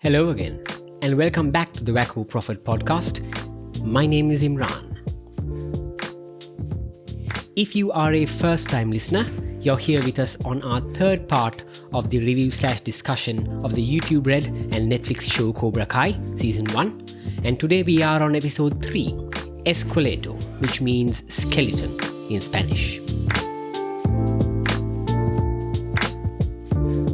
Hello again, and welcome back to the Wacko Prophet podcast. My name is Imran. If you are a first-time listener, you're here with us on our third part of the review/discussion of the YouTube Red and Netflix show Cobra Kai Season 1. And today we are on episode 3, Esqueleto, which means skeleton in Spanish.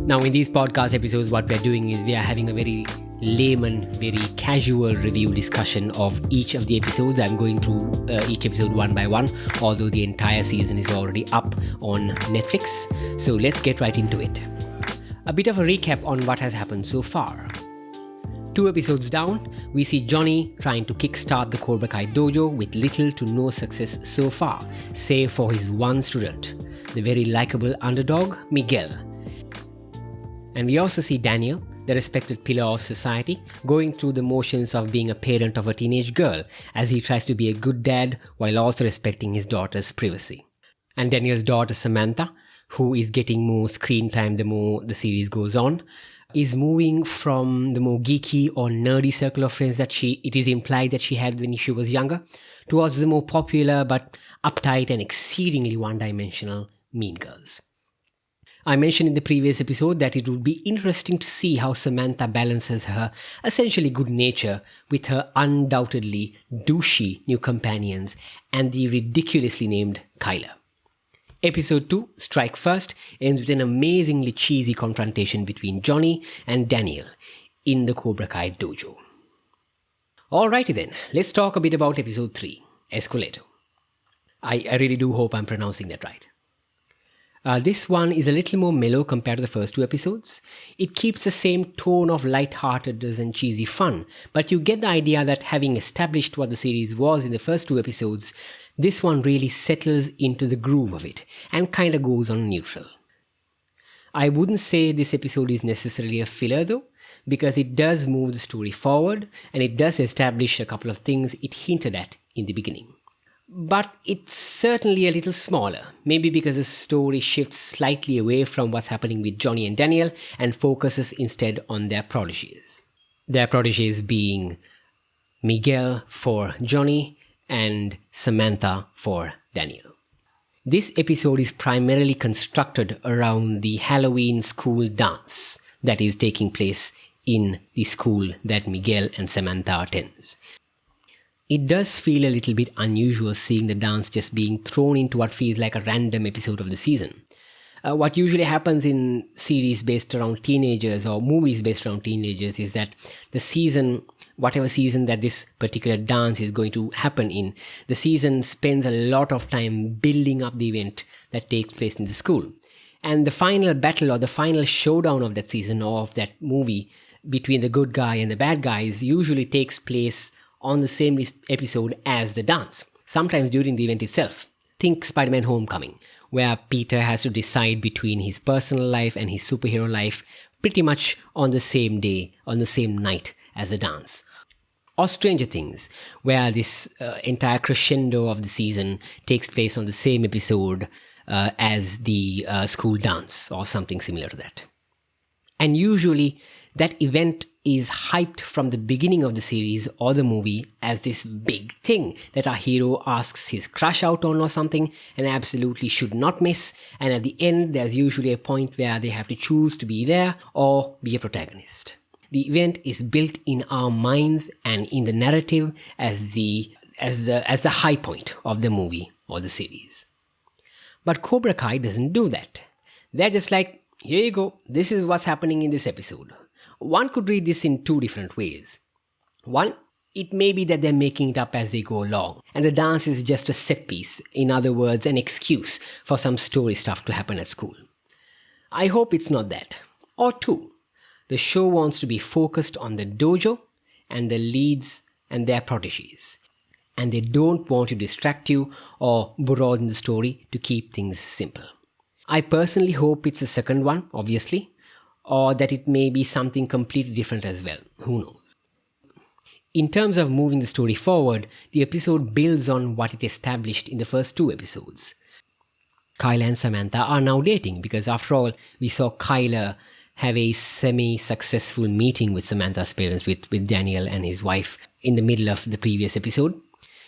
Now, in these podcast episodes, what we're doing is we are having a very layman, very casual review discussion of each of the episodes. I'm going through each episode one by one, although the entire season is already up on Netflix. So let's get right into it. A bit of a recap on what has happened so far. 2 episodes down, we see Johnny trying to kickstart the Cobra Kai dojo with little to no success so far, save for his one student, the very likable underdog, Miguel. And we also see Daniel, the respected pillar of society, going through the motions of being a parent of a teenage girl as he tries to be a good dad while also respecting his daughter's privacy. And Daniel's daughter Samantha, who is getting more screen time the more the series goes on, is moving from the more geeky or nerdy circle of friends that it is implied that she had when she was younger, towards the more popular but uptight and exceedingly one-dimensional Mean Girls. I mentioned in the previous episode that it would be interesting to see how Samantha balances her essentially good nature with her undoubtedly douchey new companions and the ridiculously named Kyler. Episode 2, Strike First, ends with an amazingly cheesy confrontation between Johnny and Daniel in the Cobra Kai dojo. Alrighty then, let's talk a bit about episode 3, Esqueleto. I really do hope I'm pronouncing that right. This one is a little more mellow compared to the first 2 episodes. It keeps the same tone of light-heartedness and cheesy fun, but you get the idea that having established what the series was in the first 2 episodes, this one really settles into the groove of it and kinda goes on neutral. I wouldn't say this episode is necessarily a filler though, because it does move the story forward and it does establish a couple of things it hinted at in the beginning. But it's certainly a little smaller, maybe because the story shifts slightly away from what's happening with Johnny and Daniel and focuses instead on their prodigies. Their prodigies being Miguel for Johnny and Samantha for Daniel. This episode is primarily constructed around the Halloween school dance that is taking place in the school that Miguel and Samantha attends. It does feel a little bit unusual seeing the dance just being thrown into what feels like a random episode of the season. What usually happens in series based around teenagers or movies based around teenagers is that the season, whatever season that this particular dance is going to happen in, the season spends a lot of time building up the event that takes place in the school. And the final battle or the final showdown of that season or of that movie between the good guy and the bad guys usually takes place on the same episode as the dance, sometimes during the event itself. Think Spider-Man Homecoming, where Peter has to decide between his personal life and his superhero life pretty much on the same day, on the same night as the dance. Or Stranger Things, where this entire crescendo of the season takes place on the same episode as the school dance or something similar to that. And usually that event is hyped from the beginning of the series or the movie as this big thing that our hero asks his crush out on or something and absolutely should not miss. And at the end, there's usually a point where they have to choose to be there or be a protagonist. The event is built in our minds and in the narrative as the high point of the movie or the series. But Cobra Kai doesn't do that. They're just like, here you go, this is what's happening in this episode. One could read this in 2 different ways. One, it may be that they're making it up as they go along, and the dance is just a set piece, in other words, an excuse for some story stuff to happen at school. I hope it's not that. Or 2, the show wants to be focused on the dojo and the leads and their prodigies, and they don't want to distract you or broaden the story to keep things simple. I personally hope it's the second one, obviously, or that it may be something completely different as well. Who knows? In terms of moving the story forward, the episode builds on what it established in the first 2 episodes. Kyler and Samantha are now dating because after all, we saw Kyler have a semi-successful meeting with Samantha's parents, with Daniel and his wife in the middle of the previous episode.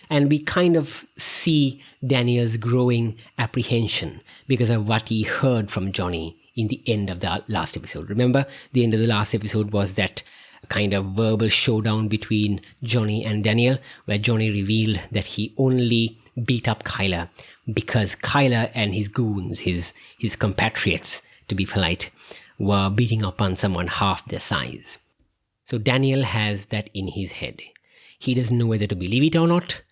And we kind of see Daniel's growing apprehension because of what he heard from Johnny in the end of the last episode. Remember, the end of the last episode was that kind of verbal showdown between Johnny and Daniel, where Johnny revealed that he only beat up Kyler because Kyler and his goons, his compatriots, to be polite, were beating up on someone half their size. So Daniel has that in his head. He doesn't know whether to believe it or not,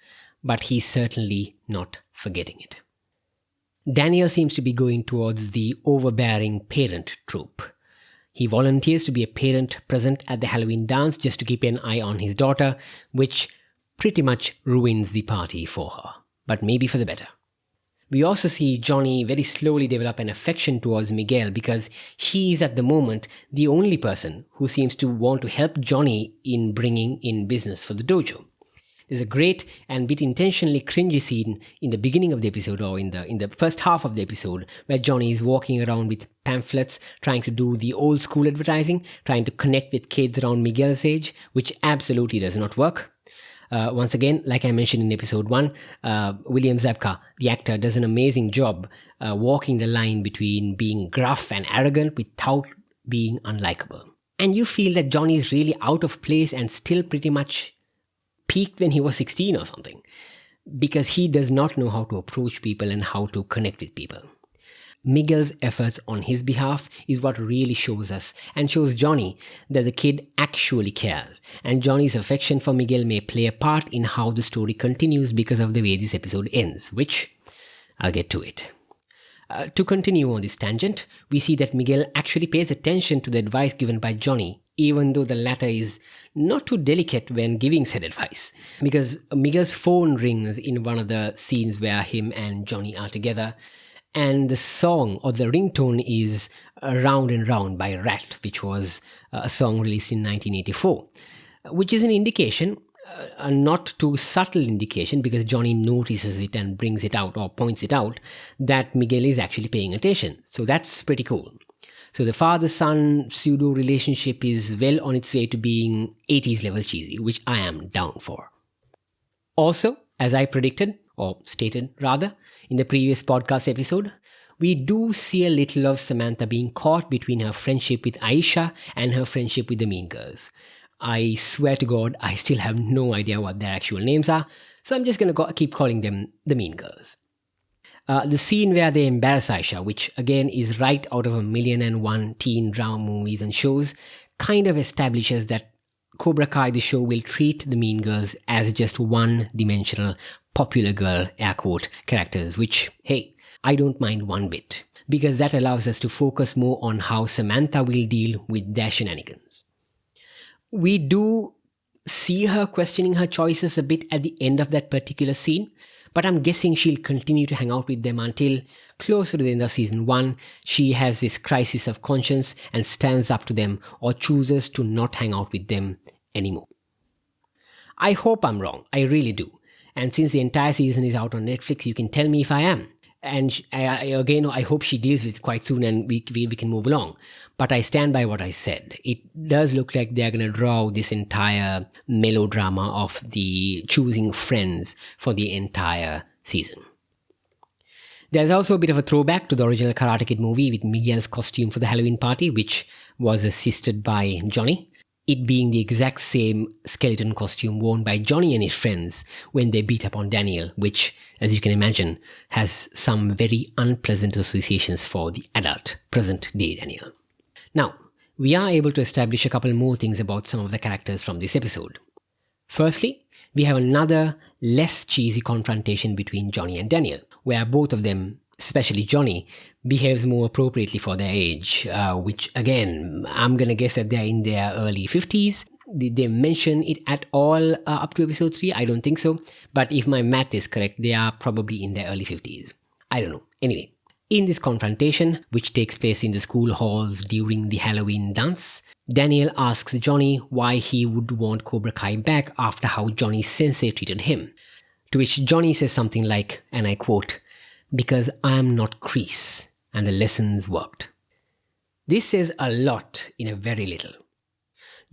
but he's certainly not forgetting it. Daniel seems to be going towards the overbearing parent trope. He volunteers to be a parent present at the Halloween dance just to keep an eye on his daughter, which pretty much ruins the party for her, but maybe for the better. We also see Johnny very slowly develop an affection towards Miguel because he is at the moment the only person who seems to want to help Johnny in bringing in business for the dojo. There's a great and bit intentionally cringy scene in the beginning of the episode, or in the first half of the episode, where Johnny is walking around with pamphlets trying to do the old school advertising, trying to connect with kids around Miguel's age, which absolutely does not work. Once again, like I mentioned in episode 1, William Zabka, the actor, does an amazing job walking the line between being gruff and arrogant without being unlikable. And you feel that Johnny is really out of place and still pretty much peaked when he was 16 or something, because he does not know how to approach people and how to connect with people. Miguel's efforts on his behalf is what really shows us and shows Johnny that the kid actually cares, and Johnny's affection for Miguel may play a part in how the story continues because of the way this episode ends, which I'll get to it. To continue on this tangent, we see that Miguel actually pays attention to the advice given by Johnny, even though the latter is not too delicate when giving said advice. Because Miguel's phone rings in one of the scenes where him and Johnny are together, and the song or the ringtone is Round and Round by Rat, which was a song released in 1984, which is an indication, a not too subtle indication, because Johnny notices it and brings it out or points it out, that Miguel is actually paying attention. So that's pretty cool. So the father-son pseudo relationship is well on its way to being 80s level cheesy, which I am down for. Also, as I predicted, or stated rather, in the previous podcast episode, we do see a little of Samantha being caught between her friendship with Aisha and her friendship with the Mean Girls. I swear to God, I still have no idea what their actual names are, so I'm just going to keep calling them the Mean Girls. The scene where they embarrass Aisha, which again is right out of 1,000,001 teen drama movies and shows, kind of establishes that Cobra Kai, the show, will treat the Mean Girls as just one-dimensional popular girl, air quote, characters, which, hey, I don't mind one bit, because that allows us to focus more on how Samantha will deal with their shenanigans. We do see her questioning her choices a bit at the end of that particular scene, but I'm guessing she'll continue to hang out with them until closer to the end of season 1, she has this crisis of conscience and stands up to them or chooses to not hang out with them anymore. I hope I'm wrong, I really do. And since the entire season is out on Netflix, you can tell me if I am. And I hope she deals with it quite soon and we can move along. But I stand by what I said. It does look like they're going to draw this entire melodrama of the choosing friends for the entire season. There's also a bit of a throwback to the original Karate Kid movie with Miguel's costume for the Halloween party, which was assisted by Johnny. It being the exact same skeleton costume worn by Johnny and his friends when they beat up on Daniel, which, as you can imagine, has some very unpleasant associations for the adult, present-day Daniel. Now, we are able to establish a couple more things about some of the characters from this episode. Firstly, we have another less cheesy confrontation between Johnny and Daniel, where both of them, especially Johnny, behaves more appropriately for their age, which again, I'm going to guess that they're in their early 50s. Did they mention it at all up to episode 3? I don't think so. But if my math is correct, they are probably in their early 50s. I don't know. Anyway, in this confrontation, which takes place in the school halls during the Halloween dance, Daniel asks Johnny why he would want Cobra Kai back after how Johnny's sensei treated him. To which Johnny says something like, and I quote, "Because I am not Kreese, and the lessons worked." This says a lot in a very little.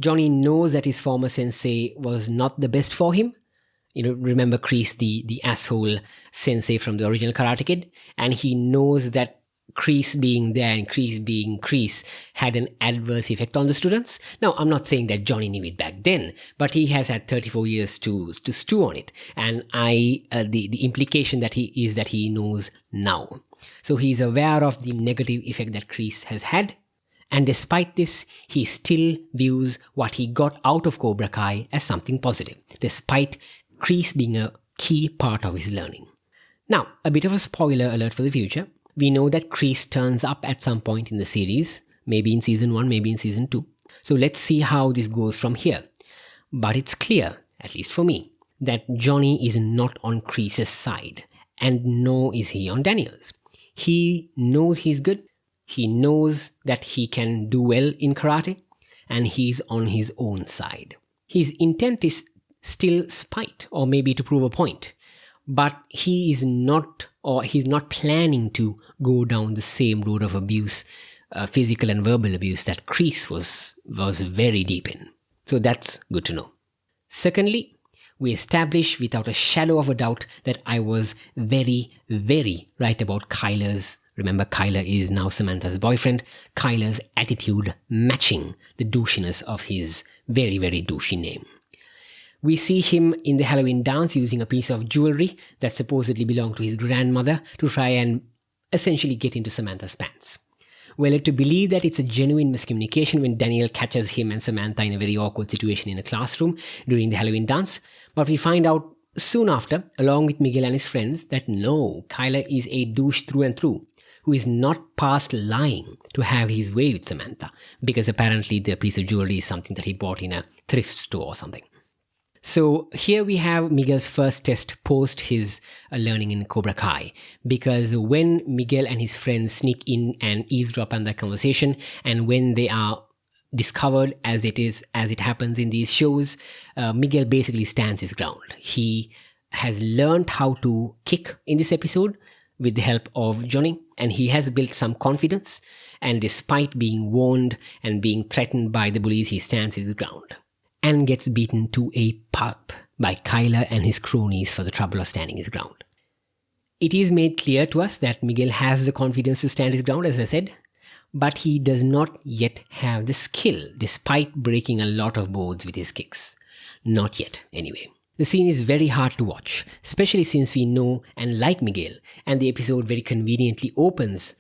Johnny knows that his former sensei was not the best for him. Remember Kreese, the asshole sensei from the original Karate Kid? And he knows that Kreese being there and Kreese being Kreese had an adverse effect on the students. Now, I'm not saying that Johnny knew it back then, but he has had 34 years to stew on it. And the implication that he knows now. So he's aware of the negative effect that Kreese has had. And despite this, he still views what he got out of Cobra Kai as something positive, despite Kreese being a key part of his learning. Now, a bit of a spoiler alert for the future. We know that Kreese turns up at some point in the series, maybe in season 1, maybe in season 2. So let's see how this goes from here. But it's clear, at least for me, that Johnny is not on Kreese's side, and nor is he on Daniel's. He knows he's good. He knows that he can do well in karate, and he's on his own side. His intent is still spite, or maybe to prove a point. But he's not planning to go down the same road of abuse, physical and verbal abuse that Kreese was very deep in. So that's good to know. Secondly, we establish without a shadow of a doubt that I was very, very right about Kyler's. Remember, Kyler is now Samantha's boyfriend. Kyler's attitude matching the douchiness of his very, very douchey name. We see him in the Halloween dance using a piece of jewelry that supposedly belonged to his grandmother to try and essentially get into Samantha's pants. We're led to believe that it's a genuine miscommunication when Daniel catches him and Samantha in a very awkward situation in a classroom during the Halloween dance, but we find out soon after, along with Miguel and his friends, that no, Kyler is a douche through and through, who is not past lying to have his way with Samantha, because apparently the piece of jewelry is something that he bought in a thrift store or something. So here we have Miguel's first test post his learning in Cobra Kai, because when Miguel and his friends sneak in and eavesdrop on that conversation, and when they are discovered as it happens in these shows, Miguel basically stands his ground. He has learned how to kick in this episode with the help of Johnny, and he has built some confidence, and despite being warned and being threatened by the bullies, he stands his ground and gets beaten to a pulp by Kyler and his cronies for the trouble of standing his ground. It is made clear to us that Miguel has the confidence to stand his ground, as I said, but he does not yet have the skill, despite breaking a lot of boards with his kicks. Not yet, anyway. The scene is very hard to watch, especially since we know and like Miguel, and the episode very conveniently opens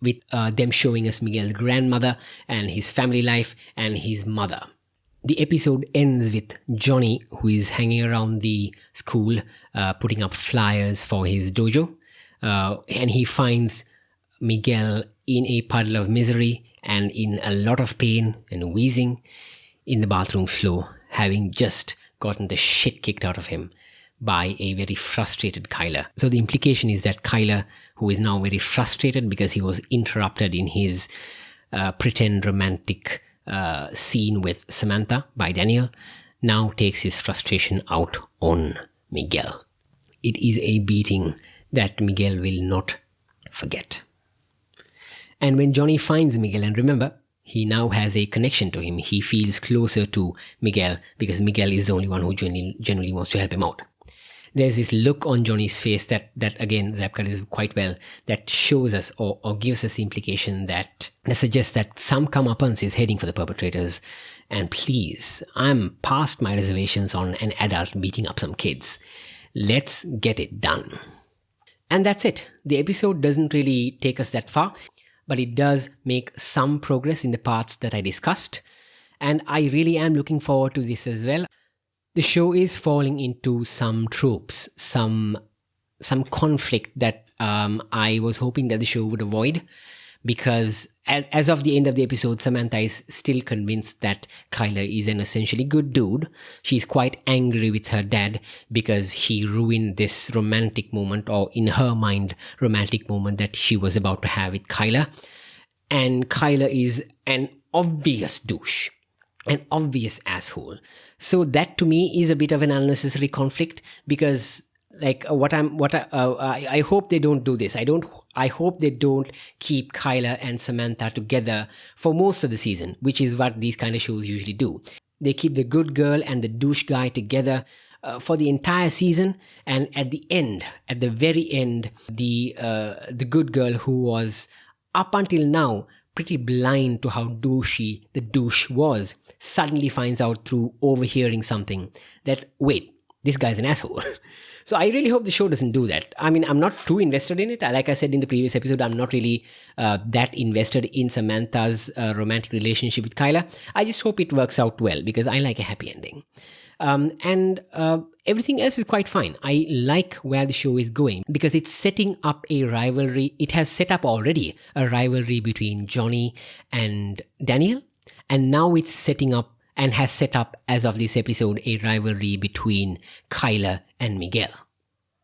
with them showing us Miguel's grandmother and his family life and his mother. The episode ends with Johnny, who is hanging around the school, putting up flyers for his dojo, and he finds Miguel in a puddle of misery and in a lot of pain and wheezing in the bathroom floor, having just gotten the shit kicked out of him by a very frustrated Kyler. So the implication is that Kyler, who is now very frustrated because he was interrupted in his pretend romantic scene with Samantha by Daniel, now takes his frustration out on Miguel. It is a beating that Miguel will not forget. And when Johnny finds Miguel, and remember, he now has a connection to him, he feels closer to Miguel because Miguel is the only one who genuinely wants to help him out. There's this look on Johnny's face that again, Zapka is quite well, that shows us or gives us the implication that suggests that some comeuppance is heading for the perpetrators. And please, I'm past my reservations on an adult beating up some kids. Let's get it done. And that's it. The episode doesn't really take us that far, but it does make some progress in the parts that I discussed. And I really am looking forward to this as well. The show is falling into some tropes, some conflict that I was hoping that the show would avoid, because as of the end of the episode, Samantha is still convinced that Kyler is an essentially good dude. She's quite angry with her dad because he ruined this romantic moment, or in her mind, romantic moment that she was about to have with Kyler. And Kyler is an obvious douche, an obvious asshole. So that to me is a bit of an unnecessary conflict, because I hope they don't do this. I hope they don't keep Kyla and Samantha together for most of the season, which is what these kind of shows usually do. They keep the good girl and the douche guy together for the entire season, and at the very end, the good girl, who was up until now pretty blind to how douchey the douche was, suddenly finds out through overhearing something that, wait, this guy's an asshole. So I really hope the show doesn't do that. I mean, I'm not too invested in it. Like I said in the previous episode, I'm not really that invested in Samantha's romantic relationship with Kyla. I just hope it works out well, because I like a happy ending. Everything else is quite fine. I like where the show is going, because it's setting up a rivalry. It has set up already a rivalry between Johnny and Daniel, and now it's setting up and has set up, as of this episode, a rivalry between Kyla and Miguel.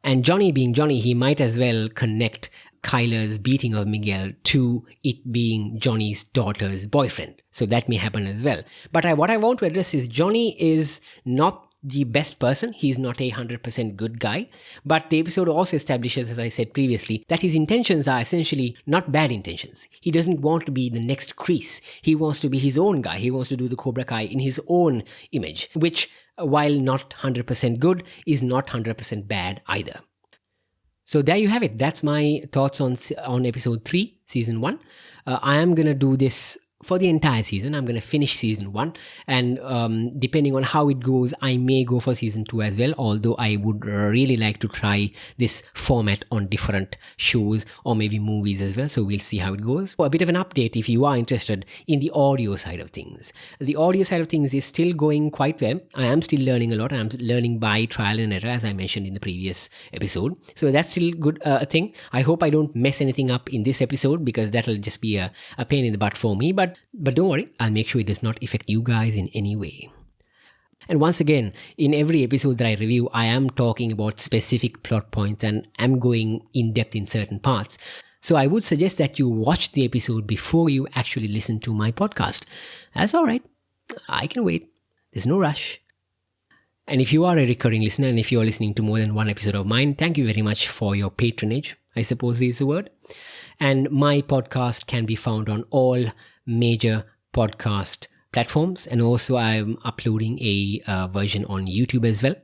And Johnny being Johnny, he might as well connect Kyla's beating of Miguel to it being Johnny's daughter's boyfriend. So that may happen as well. But what I want to address is Johnny is not the best person. He's not a 100% good guy. But the episode also establishes, as I said previously, that his intentions are essentially not bad intentions. He doesn't want to be the next Chris. He wants to be his own guy. He wants to do the Cobra Kai in his own image, which, while not 100% good, is not 100% bad either. So there you have it. That's my thoughts on episode 3, season 1. I am going to do this for the entire season. I'm going to finish season 1, and depending on how it goes, I may go for season 2 as well, although I would really like to try this format on different shows or maybe movies as well. So we'll see how it goes. A bit of an update if you are interested in the audio side of things. The audio side of things is still going quite well. I am still learning a lot. I'm learning by trial and error, as I mentioned in the previous episode. So that's still good thing. I hope I don't mess anything up in this episode, because that'll just be a pain in the butt for me. But don't worry, I'll make sure it does not affect you guys in any way. And once again, in every episode that I review, I am talking about specific plot points and I'm going in depth in certain parts. So I would suggest that you watch the episode before you actually listen to my podcast. That's all right. I can wait. There's no rush. And if you are a recurring listener, and if you are listening to more than one episode of mine, thank you very much for your patronage, I suppose is the word. And my podcast can be found on all major podcast platforms, and also I'm uploading a version on YouTube as well.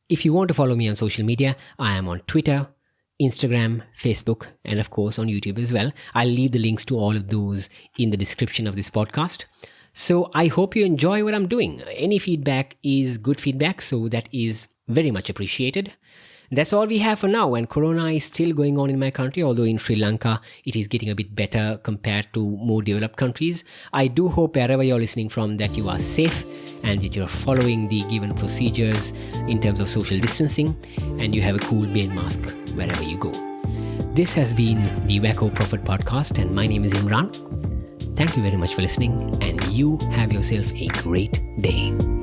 If you want to follow me on social media, I am on Twitter, Instagram, Facebook, and of course on YouTube as well. I'll leave the links to all of those in the description of this podcast. So I hope you enjoy what I'm doing. Any feedback is good feedback, so that is very much appreciated. That's all we have for now, and Corona is still going on in my country, although in Sri Lanka it is getting a bit better compared to more developed countries. I do hope wherever you're listening from that you are safe and that you're following the given procedures in terms of social distancing, and you have a cool beard mask wherever you go. This has been the Wacko Prophet Podcast, and my name is Imran. Thank you very much for listening, and you have yourself a great day.